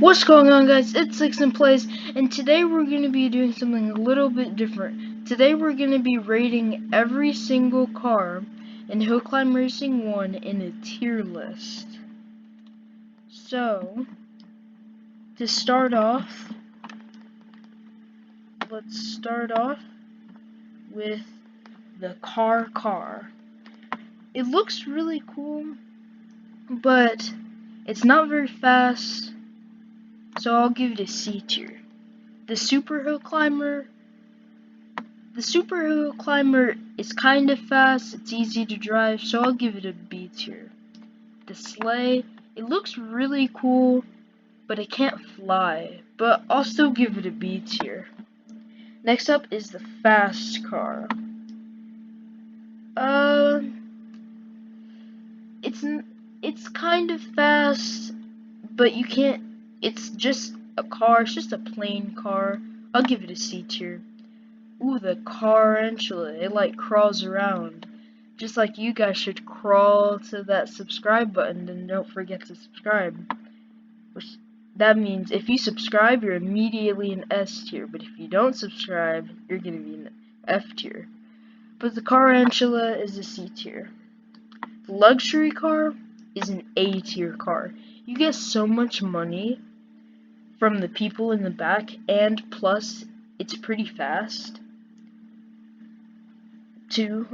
What's going on, guys? It's Sixten Plays, and today we're going to be doing something a little bit different. Today we're going to be rating every single car in Hill Climb Racing 1 in a tier list. So, to start off, let's start off with the car. It looks really cool, but it's not very fast, so I'll give it a C tier. The Super Hill Climber is kind of fast, it's easy to drive, so I'll give it a B tier. The Sleigh, it looks really cool, but it can't fly, but I'll still give it a B tier. Next up is the Fast Car. It's kind of fast, but you can't, it's just a car, it's just a plain car. I'll give it a C tier. Ooh, the Carantula, it like crawls around. Just like you guys should crawl to that subscribe button and don't forget to subscribe. That means if you subscribe, you're immediately an S tier, but if you don't subscribe, you're gonna be an F tier. But the Carantula is a C tier. The luxury car is an A tier car. You get so much money from the people in the back, and plus, it's pretty fast too,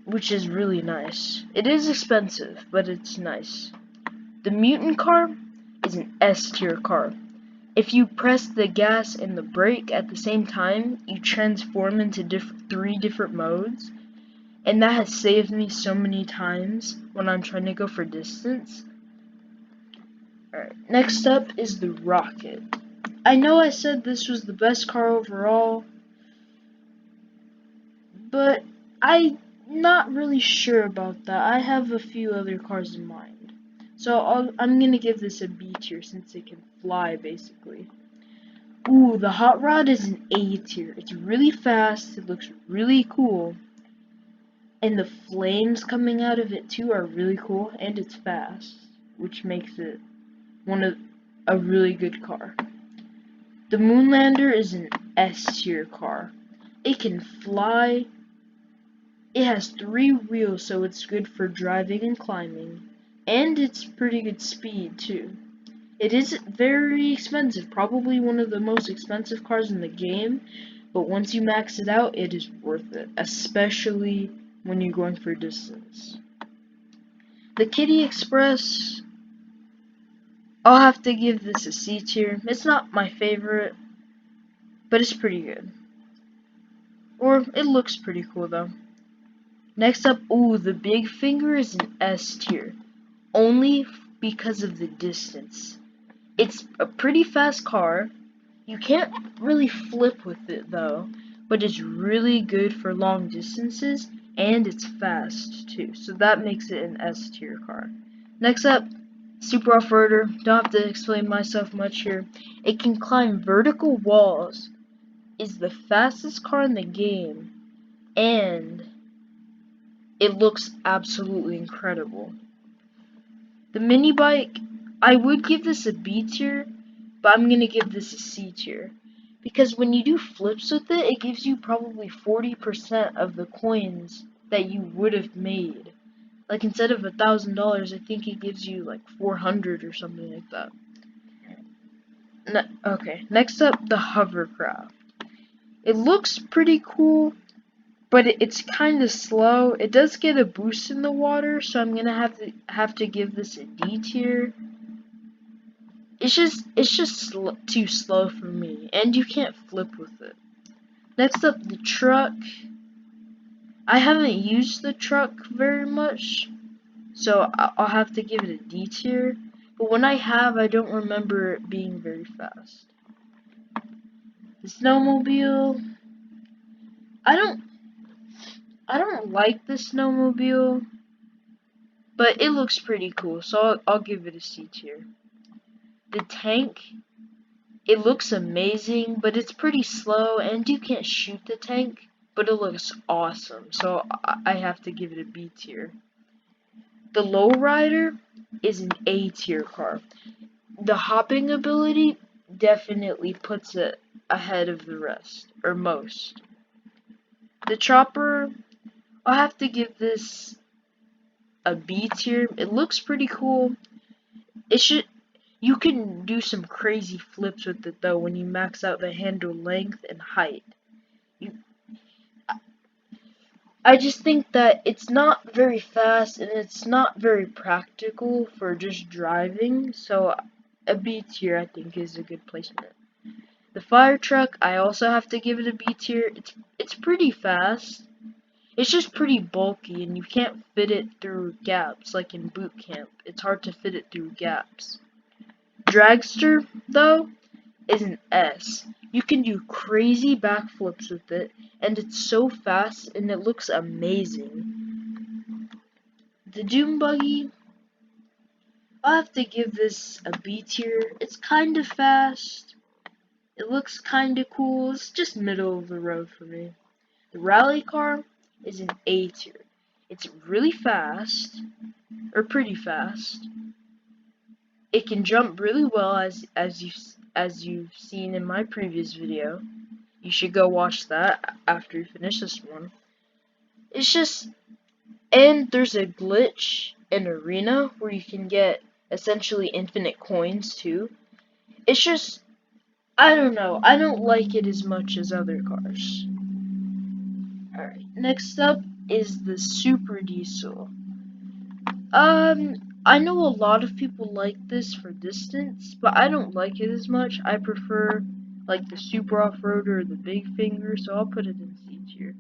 which is really nice. It is expensive, but it's nice. The mutant car is an S tier car. If you press the gas and the brake at the same time, you transform into three different modes, and that has saved me so many times when I'm trying to go for distance. Alright, next up is the Rocket. I know I said this was the best car overall, but I'm not really sure about that. I have a few other cars in mind. So I'm gonna give this a B tier since it can fly, basically. Ooh, the Hot Rod is an A tier. It's really fast, it looks really cool, and the flames coming out of it too are really cool, and it's fast, which makes it a really good car. The Moonlander is an S tier car. It can fly. It has 3 wheels, so it's good for driving and climbing, and it's pretty good speed too. It is very expensive, probably one of the most expensive cars in the game, but once you max it out, it is worth it, especially when you're going for distance. The Kitty Express, I'll have to give this a C tier. It's not my favorite, but it's pretty good. Or, it looks pretty cool though. Next up, ooh, the Big Finger is an S tier, only because of the distance. It's a pretty fast car. You can't really flip with it though, but it's really good for long distances, and it's fast too, so that makes it an S tier car. Next up, Super Off-Roader. Don't have to explain myself much here. It can climb vertical walls, is the fastest car in the game, and it looks absolutely incredible. The mini bike, I would give this a B tier, but I'm gonna give this a C tier. Because when you do flips with it, it gives you probably 40% of the coins that you would have made. Like instead of $1,000, I think it gives you like 400 or something like that. Okay, next up, the Hovercraft. It looks pretty cool, but it's kind of slow. It does get a boost in the water, so I'm gonna have to give this a D tier. It's just too slow for me, and you can't flip with it. Next up, the truck. I haven't used the truck very much, so I'll have to give it a D tier. But when I have, I don't remember it being very fast. The snowmobile. I don't like the snowmobile, but it looks pretty cool, so I'll give it a C tier. The tank, it looks amazing, but it's pretty slow, and you can't shoot the tank, but it looks awesome, so I have to give it a B tier. The Lowrider is an A tier car. the hopping ability definitely puts it ahead of the rest, or most. The chopper, I'll have to give this a B tier. It looks pretty cool. It should. You can do some crazy flips with it though when you max out the handle length and height. You, I just think that it's not very fast and it's not very practical for just driving, so a B tier I think is a good placement. The fire truck, I also have to give it a B tier. It's pretty fast. It's just pretty bulky and you can't fit it through gaps like in boot camp. It's hard to fit it through gaps. Dragster, though, is an S. You can do crazy backflips with it, and it's so fast and it looks amazing. The Doom Buggy, I'll have to give this a B tier. It's kind of fast. It looks kind of cool. It's just middle of the road for me. The Rally Car is an A tier. It's really fast, or pretty fast. It can jump really well, as you've seen in my previous video. You should go watch that after you finish this one. It's just, and there's a glitch in Arena where you can get essentially infinite coins too. It's just, I don't know. I don't like it as much as other cars. Alright, next up is the Super Diesel. I know a lot of people like this for distance, but I don't like it as much. I prefer like the Super Off-Roader or the Big Finger, so I'll put it in C tier.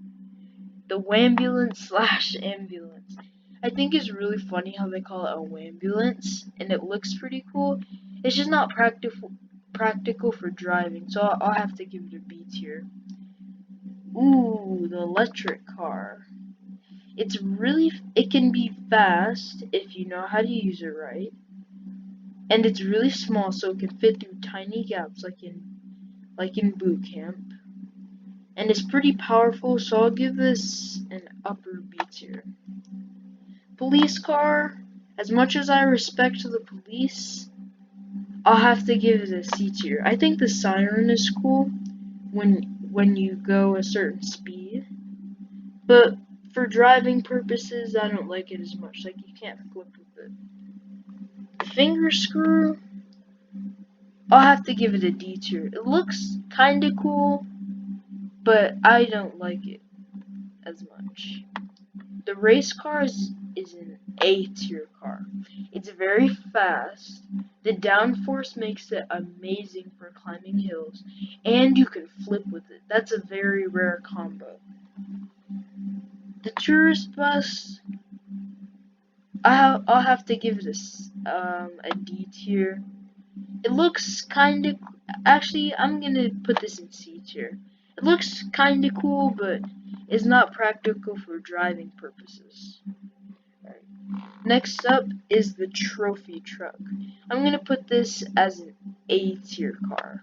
The Wambulance slash Ambulance. I think it's really funny how they call it a Wambulance, and it looks pretty cool. It's just not practical for driving, so I'll have to give it a B tier. Ooh, the electric car. It can be fast if you know how to use it right. And it's really small, so it can fit through tiny gaps like in boot camp. And it's pretty powerful, so I'll give this an upper B tier. Police car, as much as I respect the police, I'll have to give it a C tier. I think the siren is cool when you go a certain speed, but for driving purposes, I don't like it as much. Like, you can't flip with it. The finger screw, I'll have to give it a D tier. It looks kinda cool, but I don't like it as much. The race car is an A tier car. It's very fast. The downforce makes it amazing for climbing hills, and you can flip with it. That's a very rare combo. The tourist bus, I'll have to give it a D tier. It looks kind of, actually, I'm gonna put this in C tier. It looks kind of cool, but it's not practical for driving purposes. Right. Next up is the trophy truck. I'm gonna put this as an A tier car.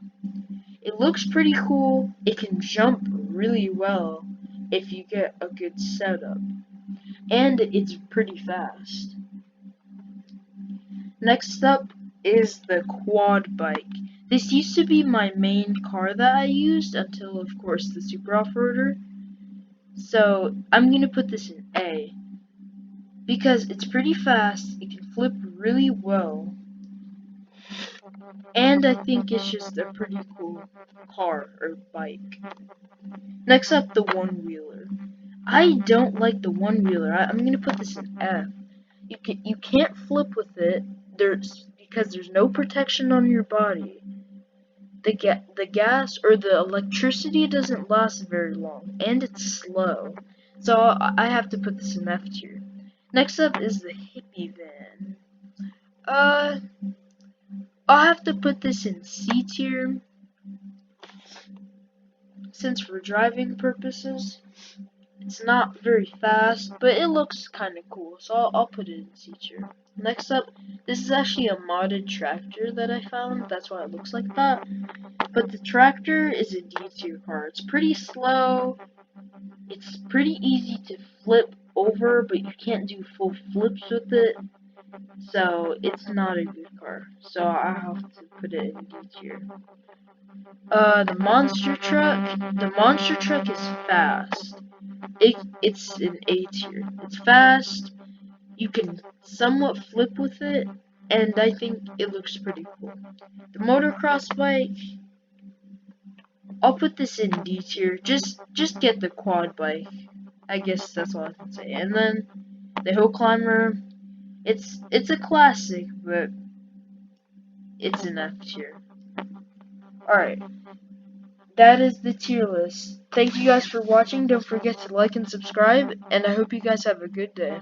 It looks pretty cool. It can jump really well if you get a good setup, and it's pretty fast. Next up is the quad bike. This used to be my main car that I used until, of course, the Super Off-Roader. So I'm gonna put this in A because it's pretty fast. It can flip really well, and I think it's just a pretty cool car or bike. Next up, the one-wheeler. I don't like the one-wheeler. I'm gonna put this in F. You can't flip with it. Because there's no protection on your body. The gas or the electricity doesn't last very long, and it's slow. So I have to put this in F tier. Next up is the hippie van. I'll have to put this in C tier, since for driving purposes, it's not very fast, but it looks kind of cool, so I'll put it in C tier. Next up, this is actually a modded tractor that I found, that's why it looks like that. But the tractor is a D tier car. It's pretty slow, it's pretty easy to flip over, but you can't do full flips with it. So it's not a good car. So I have to put it in D tier. The monster truck is fast. It's an A tier. It's fast. You can somewhat flip with it, and I think it looks pretty cool. The motocross bike, I'll put this in D tier. Just get the quad bike. I guess that's all I can say. And then the hill climber, it's a classic, but it's an F tier. Alright, that is the tier list. Thank you guys for watching. Don't forget to like and subscribe, and I hope you guys have a good day.